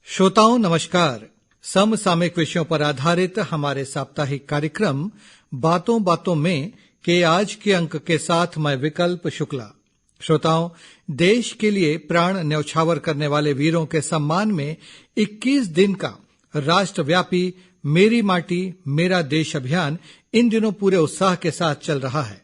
श्रोताओं नमस्कार। समसामयिक विषयों पर आधारित हमारे साप्ताहिक कार्यक्रम बातों बातों में के आज के अंक के साथ मैं विकल्प शुक्ला। श्रोताओं, देश के लिए प्राण न्यौछावर करने वाले वीरों के सम्मान में 21 दिन का राष्ट्रव्यापी मेरी माटी मेरा देश अभियान इन दिनों पूरे उत्साह के साथ चल रहा है।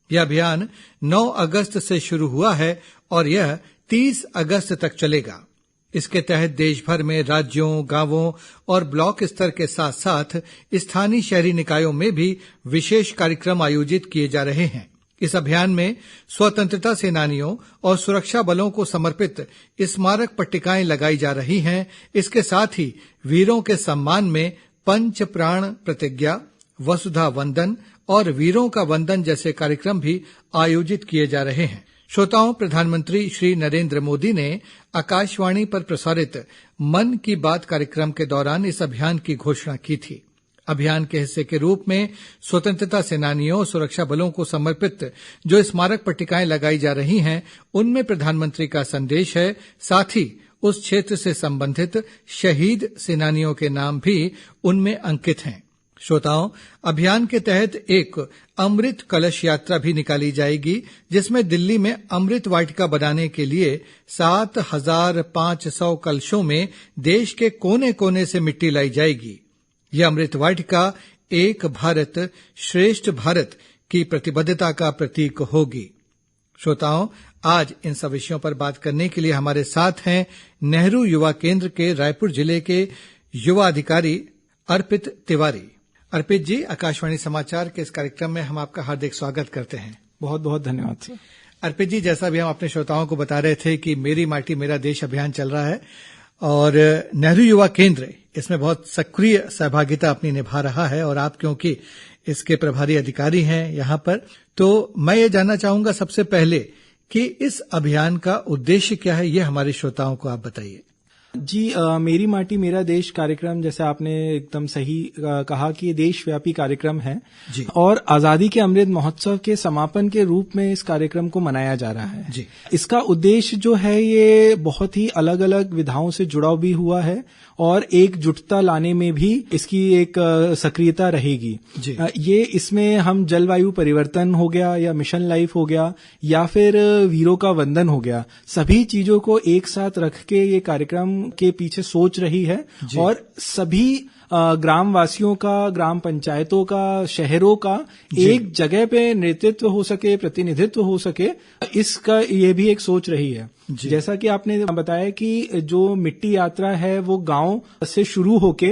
यह अभियान 9 अगस्त से शुरू हुआ है और यह 30 अगस्त तक चलेगा। इसके तहत देश भर में राज्यों, गांवों और ब्लॉक स्तर के साथ साथ स्थानीय शहरी निकायों में भी विशेष कार्यक्रम आयोजित किए जा रहे हैं। इस अभियान में स्वतंत्रता सेनानियों और सुरक्षा बलों को समर्पित स्मारक पट्टिकाएं लगाई जा रही हैं। इसके साथ ही वीरों के सम्मान में पंच प्राण प्रतिज्ञा, वसुधा वंदन और वीरों का वंदन जैसे कार्यक्रम भी आयोजित किए जा रहे हैं। श्रोताओं, प्रधानमंत्री श्री नरेंद्र मोदी ने आकाशवाणी पर प्रसारित मन की बात कार्यक्रम के दौरान इस अभियान की घोषणा की थी। अभियान के हिस्से के रूप में स्वतंत्रता सेनानियों और सुरक्षा बलों को समर्पित जो स्मारक पट्टिकाएं लगाई जा रही हैं, उनमें प्रधानमंत्री का संदेश है। साथ ही उस क्षेत्र से संबंधित शहीद सेनानियों के नाम भी उनमें अंकित हैं। श्रोताओं, अभियान के तहत एक अमृत कलश यात्रा भी निकाली जाएगी, जिसमें दिल्ली में अमृत वाटिका बनाने के लिए 7,500 कलशों में देश के कोने कोने से मिट्टी लाई जाएगी। यह अमृत वाटिका एक भारत श्रेष्ठ भारत की प्रतिबद्धता का प्रतीक होगी। श्रोताओं, आज इन सब विषयों पर बात करने के लिए हमारे साथ हैं नेहरू युवा केंद्र के रायपुर जिले के युवा अधिकारी अर्पित तिवारी। अर्पित जी, आकाशवाणी समाचार के इस कार्यक्रम में हम आपका हार्दिक स्वागत करते हैं। बहुत बहुत धन्यवाद सर। अर्पित जी, जैसा भी हम अपने श्रोताओं को बता रहे थे कि मेरी माटी मेरा देश अभियान चल रहा है और नेहरू युवा केंद्र इसमें बहुत सक्रिय सहभागिता अपनी निभा रहा है और आप क्योंकि इसके प्रभारी अधिकारी हैं यहाँ पर, तो मैं ये जानना चाहूंगा सबसे पहले कि इस अभियान का उद्देश्य क्या है, ये हमारे श्रोताओं को आप बताइए। जी, मेरी माटी मेरा देश कार्यक्रम, जैसे आपने एकदम सही कहा कि ये देशव्यापी कार्यक्रम है जी। और आजादी के अमृत महोत्सव के समापन के रूप में इस कार्यक्रम को मनाया जा रहा है जी। इसका उद्देश्य जो है ये बहुत ही अलग अलग विधाओं से जुड़ा भी हुआ है और एकजुटता लाने में भी इसकी एक सक्रियता रहेगी जी। ये इसमें हम जलवायु परिवर्तन हो गया या मिशन लाइफ हो गया या फिर वीरों का वंदन हो गया, सभी चीजों को एक साथ रख के ये कार्यक्रम के पीछे सोच रही है और सभी ग्रामवासियों का, ग्राम पंचायतों का, शहरों का एक जगह पे नेतृत्व हो सके, प्रतिनिधित्व हो सके, इसका ये भी एक सोच रही है। जैसा कि आपने बताया कि जो मिट्टी यात्रा है वो गांव से शुरू होके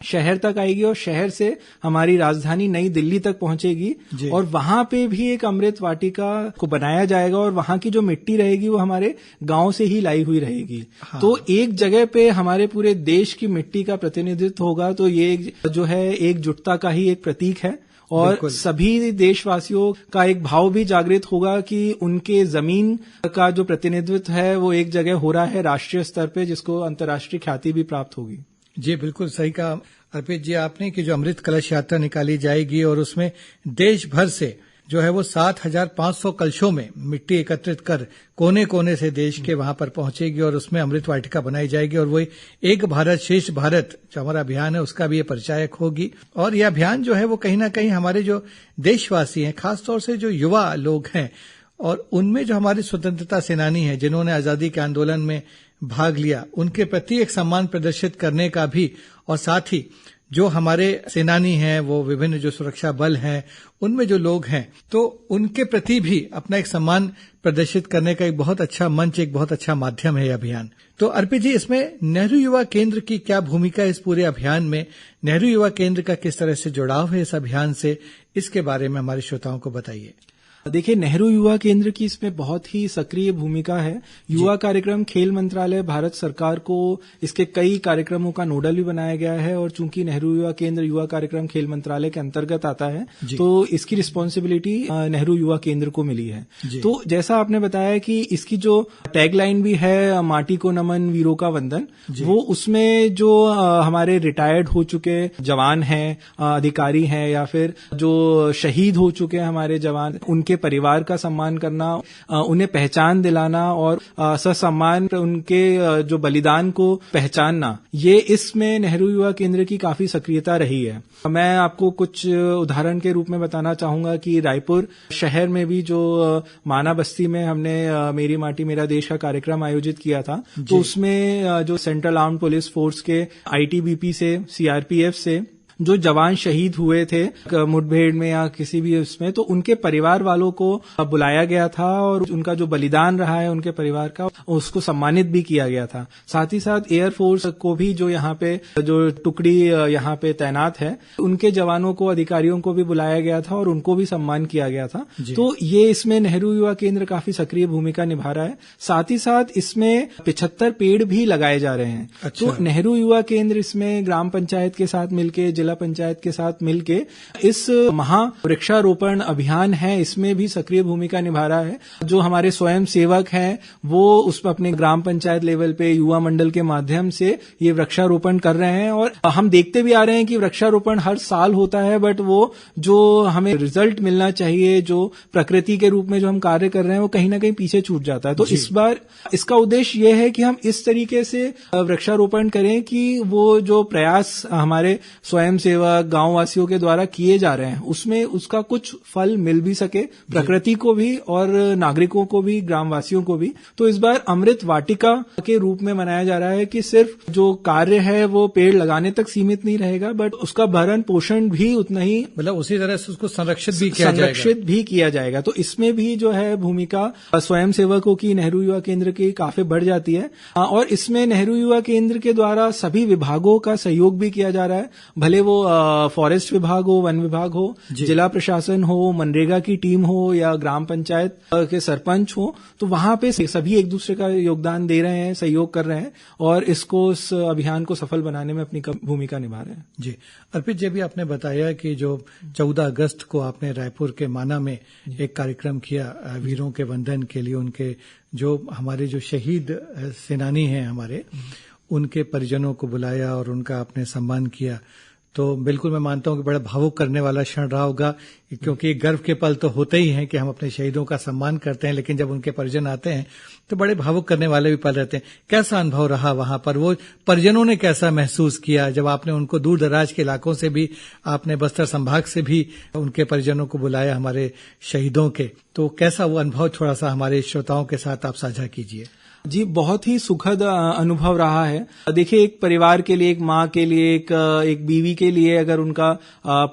शहर तक आएगी और शहर से हमारी राजधानी नई दिल्ली तक पहुंचेगी और वहां पे भी एक अमृत वाटिका को बनाया जाएगा और वहां की जो मिट्टी रहेगी वो हमारे गांव से ही लाई हुई रहेगी। हाँ। तो एक जगह पे हमारे पूरे देश की मिट्टी का प्रतिनिधित्व होगा, तो ये जो है एकजुटता का ही एक प्रतीक है और सभी देशवासियों का एक भाव भी जागृत होगा कि उनके जमीन का जो प्रतिनिधित्व है वो एक जगह हो रहा है राष्ट्रीय स्तर पे, जिसको अंतर्राष्ट्रीय ख्याति भी प्राप्त होगी। जी, बिल्कुल सही कहा अर्पित जी आपने कि जो अमृत कलश यात्रा निकाली जाएगी और उसमें देश भर से जो है वो 7,500 कलशों में मिट्टी एकत्रित कर कोने कोने से देश के वहां पर पहुंचेगी और उसमें अमृत वाटिका बनाई जाएगी और वही एक भारत श्रेष्ठ भारत जो हमारा अभियान है उसका भी ये परिचायक होगी। और यह अभियान जो है वो कहीं ना कहीं हमारे जो देशवासी हैं, खासतौर से जो युवा लोग हैं और उनमें जो हमारे स्वतंत्रता सेनानी हैं जिन्होंने आजादी के आंदोलन में भाग लिया, उनके प्रति एक सम्मान प्रदर्शित करने का भी, और साथ ही जो हमारे सेनानी हैं वो विभिन्न जो सुरक्षा बल हैं उनमें जो लोग हैं तो उनके प्रति भी अपना एक सम्मान प्रदर्शित करने का एक बहुत अच्छा मंच, एक बहुत अच्छा माध्यम है यह अभियान। तो अर्पित जी, इसमें नेहरू युवा केंद्र की क्या भूमिका है इस पूरे अभियान में? नेहरू युवा केंद्र का किस तरह से जुड़ाव है इस अभियान से, इसके बारे में हमारे श्रोताओं को बताइए। देखिए, नेहरू युवा केंद्र की इसमें बहुत ही सक्रिय भूमिका है। युवा कार्यक्रम खेल मंत्रालय भारत सरकार को इसके कई कार्यक्रमों का नोडल भी बनाया गया है और चूंकि नेहरू युवा केंद्र युवा कार्यक्रम खेल मंत्रालय के अंतर्गत आता है तो इसकी रिस्पॉन्सिबिलिटी नेहरू युवा केंद्र को मिली है। तो जैसा आपने बताया कि इसकी जो टैगलाइन भी है माटी को नमन वीरों का वंदन, वो उसमें जो हमारे रिटायर्ड हो चुके जवान हैं, अधिकारी हैं या फिर जो शहीद हो चुके हैं हमारे जवान, उनके उनके परिवार का सम्मान करना, उन्हें पहचान दिलाना और ससम्मान उनके जो बलिदान को पहचानना, ये इसमें नेहरू युवा केंद्र की काफी सक्रियता रही है। मैं आपको कुछ उदाहरण के रूप में बताना चाहूंगा कि रायपुर शहर में भी जो माना बस्ती में हमने मेरी माटी मेरा देश का कार्यक्रम आयोजित किया था, तो उसमें जो सेंट्रल आर्म्ड पुलिस फोर्स के आईटीबीपी से, सीआरपीएफ से जो जवान शहीद हुए थे मुठभेड़ में या किसी भी उसमें, तो उनके परिवार वालों को बुलाया गया था और उनका जो बलिदान रहा है उनके परिवार का, उसको सम्मानित भी किया गया था। साथ ही साथ एयरफोर्स को भी जो यहाँ पे जो टुकड़ी यहाँ पे तैनात है, उनके जवानों को, अधिकारियों को भी बुलाया गया था और उनको भी सम्मान किया गया था। तो ये इसमें नेहरू युवा केंद्र काफी सक्रिय भूमिका निभा रहा है। साथ ही साथ इसमें 75 पेड़ भी लगाए जा रहे हैं। अच्छा। तो नेहरू युवा केंद्र इसमें ग्राम पंचायत के साथ मिलके, जिला पंचायत के साथ मिलके इस महा वृक्षारोपण अभियान है, इसमें भी सक्रिय भूमिका निभा रहा है। जो हमारे स्वयं सेवक हैं वो उस पर अपने ग्राम पंचायत लेवल पे युवा मंडल के माध्यम से ये वृक्षारोपण कर रहे हैं और हम देखते भी आ रहे हैं कि वृक्षारोपण हर साल होता है, बट वो जो हमें रिजल्ट मिलना चाहिए, जो प्रकृति के रूप में जो हम कार्य कर रहे हैं, वो कहीं ना कहीं पीछे छूट जाता है। तो इस बार इसका उद्देश्य ये है कि हम इस तरीके से वृक्षारोपण करें कि वो जो प्रयास हमारे स्वयं सेवक गांव वासियों के द्वारा किए जा रहे हैं, उसमें उसका कुछ फल मिल भी सके प्रकृति को भी और नागरिकों को भी, ग्रामवासियों को भी। तो इस बार अमृत वाटिका के रूप में मनाया जा रहा है कि सिर्फ जो कार्य है वो पेड़ लगाने तक सीमित नहीं रहेगा, बट उसका भरण पोषण भी उतना ही, मतलब उसी तरह से उसको संरक्षित भी किया जाएगा। तो इसमें भी जो है भूमिका स्वयं सेवकों की नेहरू युवा केंद्र की काफी बढ़ जाती है और इसमें नेहरू युवा केंद्र के द्वारा सभी विभागों का सहयोग भी किया जा रहा है, भले वो फॉरेस्ट विभाग हो, वन विभाग हो, जिला प्रशासन हो, मनरेगा की टीम हो या ग्राम पंचायत के सरपंच हो, तो वहां पे सभी एक दूसरे का योगदान दे रहे हैं, सहयोग कर रहे हैं और इसको, इस अभियान को सफल बनाने में अपनी भूमिका निभा रहे हैं। जी अर्पित जी, भी आपने बताया कि जो 14 अगस्त को आपने रायपुर के माना में एक कार्यक्रम किया वीरों के वंदन के लिए, उनके जो हमारे जो शहीद सेनानी हैं हमारे, उनके परिजनों को बुलाया और उनका आपने सम्मान किया। तो बिल्कुल मैं मानता हूं कि बड़ा भावुक करने वाला क्षण रहा होगा, क्योंकि गर्व के पल तो होते ही हैं कि हम अपने शहीदों का सम्मान करते हैं, लेकिन जब उनके परिजन आते हैं तो बड़े भावुक करने वाले भी पल रहते हैं। कैसा अनुभव रहा वहां पर? वो परिजनों ने कैसा महसूस किया जब आपने उनको, दूर दराज के इलाकों से भी आपने, बस्तर संभाग से भी उनके परिजनों को बुलाया हमारे शहीदों के, तो कैसा वो अनुभव थोड़ा सा हमारे श्रोताओं के साथ आप साझा कीजिए। जी, बहुत ही सुखद अनुभव रहा है। देखिए, एक परिवार के लिए, एक माँ के लिए, एक बीवी के लिए अगर उनका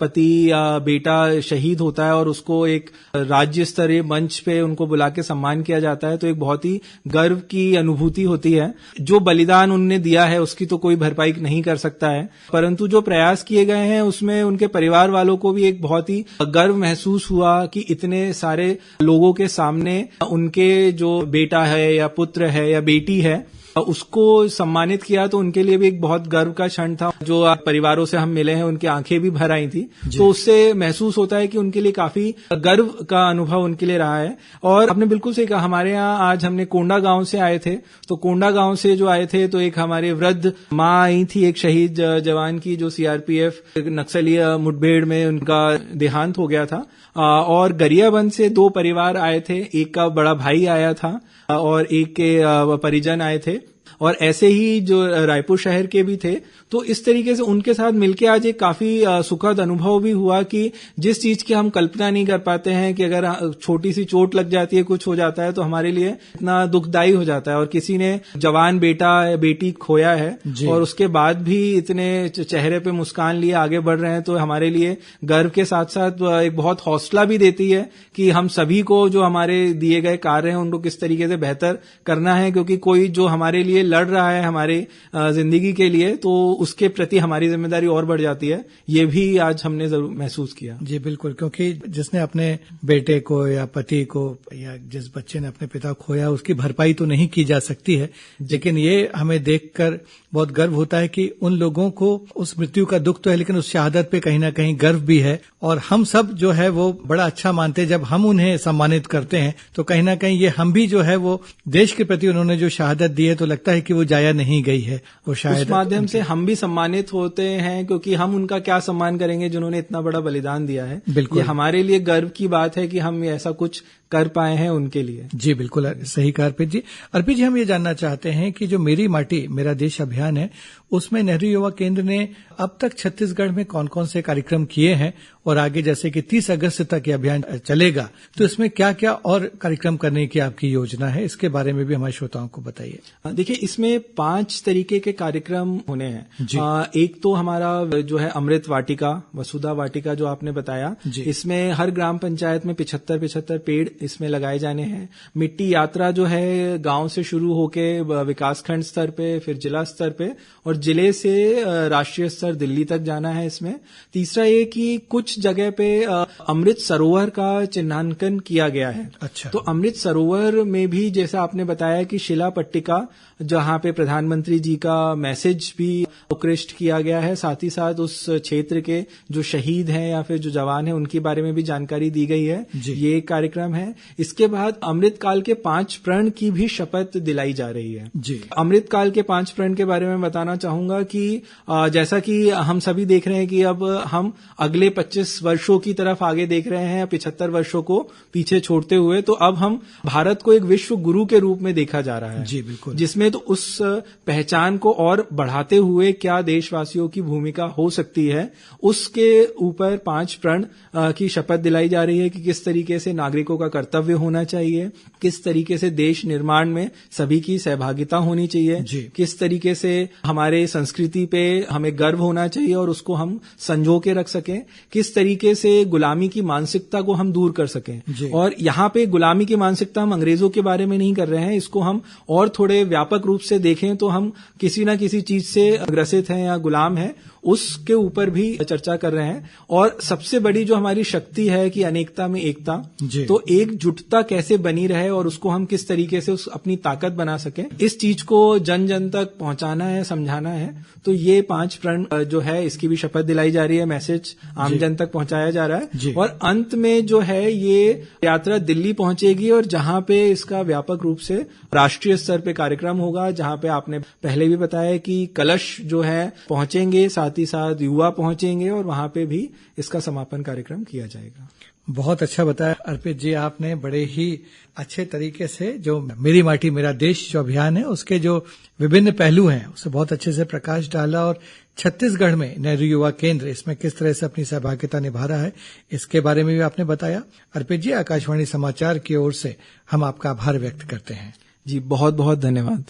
पति या बेटा शहीद होता है और उसको एक राज्य स्तरीय मंच पे उनको बुला के सम्मान किया जाता है, तो एक बहुत ही गर्व की अनुभूति होती है। जो बलिदान उन्होंने दिया है उसकी तो कोई भरपाई नहीं कर सकता है, परंतु जो प्रयास किए गए हैं उसमें उनके परिवार वालों को भी एक बहुत ही गर्व महसूस हुआ कि इतने सारे लोगों के सामने उनके जो बेटा है या पुत्र है या बेटी है, उसको सम्मानित किया, तो उनके लिए भी एक बहुत गर्व का क्षण था। जो परिवारों से हम मिले हैं उनकी आंखें भी भर आई थी, तो उससे महसूस होता है कि उनके लिए काफी गर्व का अनुभव उनके लिए रहा है। और आपने बिल्कुल सही कहा, हमारे यहाँ आज हमने कोंडा गांव से आए थे, तो कोंडा गांव से जो आए थे तो एक हमारे वृद्ध माँ आई थी, एक शहीद जवान की, जो सीआरपीएफ नक्सली मुठभेड़ में उनका देहांत हो गया था। और गरियाबंद से 2 परिवार आए थे, एक का बड़ा भाई आया था और एक के परिजन आए थे, और ऐसे ही जो रायपुर शहर के भी थे। तो इस तरीके से उनके साथ मिलके आज एक काफी सुखद अनुभव भी हुआ कि जिस चीज की हम कल्पना नहीं कर पाते हैं कि अगर छोटी सी चोट लग जाती है, कुछ हो जाता है, तो हमारे लिए इतना दुखदायी हो जाता है। और किसी ने जवान बेटा बेटी खोया है और उसके बाद भी इतने चेहरे पे मुस्कान लिए आगे बढ़ रहे हैं, तो हमारे लिए गर्व के साथ साथ एक बहुत हौसला भी देती है कि हम सभी को जो हमारे दिए गए कार्य हैं उनको किस तरीके से बेहतर करना है, क्योंकि कोई जो हमारे लिए लड़ रहा है हमारे जिंदगी के लिए, तो उसके प्रति हमारी जिम्मेदारी और बढ़ जाती है। ये भी आज हमने जरूर महसूस किया। जी बिल्कुल, क्योंकि जिसने अपने बेटे को या पति को या जिस बच्चे ने अपने पिता खोया, उसकी भरपाई तो नहीं की जा सकती है, लेकिन ये हमें देखकर बहुत गर्व होता है कि उन लोगों को उस मृत्यु का दुख तो है, लेकिन उस शहादत पे कहीं ना कहीं गर्व भी है। और हम सब जो है वो बड़ा अच्छा मानते हैं जब हम उन्हें सम्मानित करते हैं, तो कहीं ना कहीं ये हम भी जो है वो देश के प्रति उन्होंने जो शहादत दी है, तो लगता लगता है कि वो जाया नहीं गई है, वो शायद उस माध्यम से हम भी सम्मानित होते हैं, क्योंकि हम उनका क्या सम्मान करेंगे जिन्होंने इतना बड़ा बलिदान दिया है। बिल्कुल, ये हमारे लिए गर्व की बात है कि हम ऐसा कुछ कर पाए हैं उनके लिए। जी बिल्कुल सही कहा अर्पित जी। अर्पित जी, हम ये जानना चाहते हैं कि जो मेरी माटी मेरा देश अभियान है, उसमें नेहरू युवा केंद्र ने अब तक छत्तीसगढ़ में कौन कौन से कार्यक्रम किए हैं, और आगे जैसे कि 30 अगस्त तक ये अभियान चलेगा, तो इसमें क्या क्या और कार्यक्रम करने की आपकी योजना है, इसके बारे में भी हमारे श्रोताओं को बताइए। देखिए, इसमें 5 तरीके के कार्यक्रम होने हैं। एक तो हमारा जो है अमृत वाटिका, वसुधा वाटिका जो आपने बताया, इसमें हर ग्राम पंचायत में 75 पेड़ इसमें लगाए जाने हैं। मिट्टी यात्रा जो है गांव से शुरू होके विकासखंड स्तर पे, फिर जिला स्तर पे, और जिले से राष्ट्रीय स्तर दिल्ली तक जाना है इसमें। तीसरा ये कि कुछ जगह पे अमृत सरोवर का चिन्हांकन किया गया है। अच्छा। तो अमृत सरोवर में भी जैसा आपने बताया कि शिला पट्टिका, जहां पे प्रधानमंत्री जी का मैसेज भी उत्कृष्ट किया गया है, साथ ही साथ उस क्षेत्र के जो शहीद हैं या फिर जो जवान हैं उनके बारे में भी जानकारी दी गई है। ये कार्यक्रम है। इसके बाद अमृत काल के 5 प्रण की भी शपथ दिलाई जा रही है। अमृत काल के 5 प्रण के बारे में बताना चाहूंगा कि जैसा कि हम सभी देख रहे हैं कि अब हम अगले 25 वर्षों की तरफ आगे देख रहे हैं, 75 वर्षों को पीछे छोड़ते हुए, तो अब हम भारत को एक विश्व गुरु के रूप में देखा जा रहा है। जी बिल्कुल। जिसमें तो उस पहचान को और बढ़ाते हुए क्या देशवासियों की भूमिका हो सकती है, उसके ऊपर 5 प्रण की शपथ दिलाई जा रही है कि किस तरीके से नागरिकों का कर्तव्य होना चाहिए, किस तरीके से देश निर्माण में सभी की सहभागिता होनी चाहिए, किस तरीके से हमारे संस्कृति पे हमें गर्व होना चाहिए और उसको हम संजो के रख सकें, किस तरीके से गुलामी की मानसिकता को हम दूर कर सकें। और यहाँ पे गुलामी की मानसिकता हम अंग्रेजों के बारे में नहीं कर रहे हैं, इसको हम और थोड़े व्यापक रूप से देखें तो हम किसी ना किसी चीज से ग्रसित हैं या गुलाम हैं, उसके ऊपर भी चर्चा कर रहे हैं। और सबसे बड़ी जो हमारी शक्ति है कि अनेकता में एकता, तो एकजुटता कैसे बनी रहे और उसको हम किस तरीके से अपनी ताकत बना सकें, इस चीज को जन जन तक पहुंचाना है, समझाना है। तो ये 5 प्रण जो है इसकी भी शपथ दिलाई जा रही है, मैसेज आम जन तक पहुंचाया जा रहा है। और अंत में जो है ये यात्रा दिल्ली पहुंचेगी और जहां पे इसका व्यापक रूप से राष्ट्रीय स्तर पे कार्यक्रम होगा, जहां पे आपने पहले भी बताया कि कलश जो है पहुंचेंगे, साथ ही साथ युवा पहुंचेंगे और वहां पे भी इसका समापन कार्यक्रम किया जाएगा। बहुत अच्छा बताया अर्पित जी आपने, बड़े ही अच्छे तरीके से जो मेरी माटी मेरा देश जो अभियान है उसके जो विभिन्न पहलू हैं उसे बहुत अच्छे से प्रकाश डाला, और छत्तीसगढ़ में नेहरू युवा केंद्र इसमें किस तरह से अपनी सहभागिता निभा रहा है इसके बारे में भी आपने बताया। अर्पित जी, आकाशवाणी समाचार की ओर से हम आपका आभार व्यक्त करते हैं। जी बहुत बहुत धन्यवाद।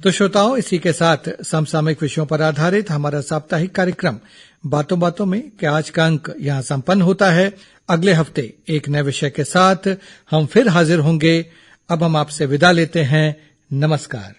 तो श्रोताओं, इसी के साथ समसामयिक विषयों पर आधारित हमारा साप्ताहिक कार्यक्रम बातों बातों में के आज का अंक यहाँ संपन्न होता है। अगले हफ्ते एक नए विषय के साथ हम फिर हाजिर होंगे। अब हम आपसे विदा लेते हैं। नमस्कार।